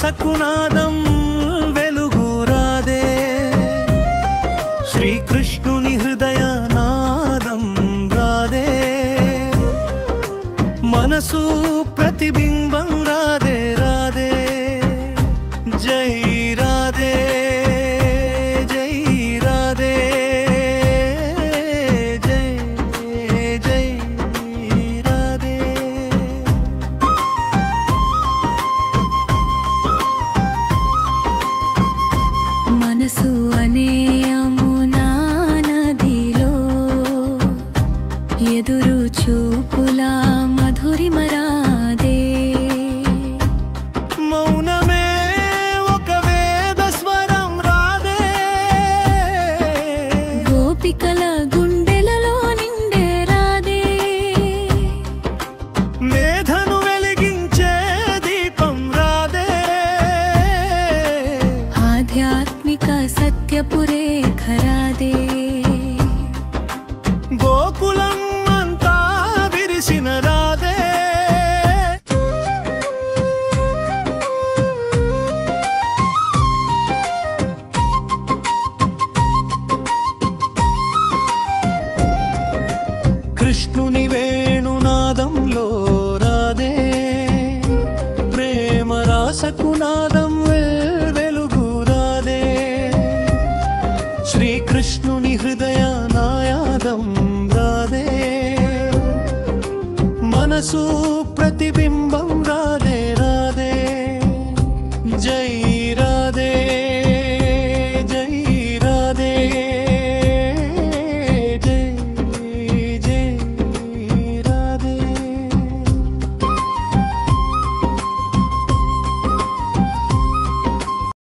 సకునాదం వెలుగు రాదే శ్రీకృష్ణుని హృదయనాదం రాదే మనసు ప్రతిబింబం రాదే రాదే జై రాధే జై రాధే జై జై రాధే మనసు అనే యమునా నదిలో ఎదురు చూపుల మధురిమ రాదే మౌనమే ఒక వేద స్వరం రాదే గోపికల గుండెలలో నిండే రాదే మేధను వెలిగించే దీపం రాదే ఆధ్యాత్మిక సత్యపురేఖ రాదే గోకులం అంతా విరిసిన రాదే కృష్ణుని వేణునాదంలో రాదే ప్రేమ రాసకునాదం వెలుగు రాదే శ్రీకృష్ణుని హృదయనాదం రాదే మనసు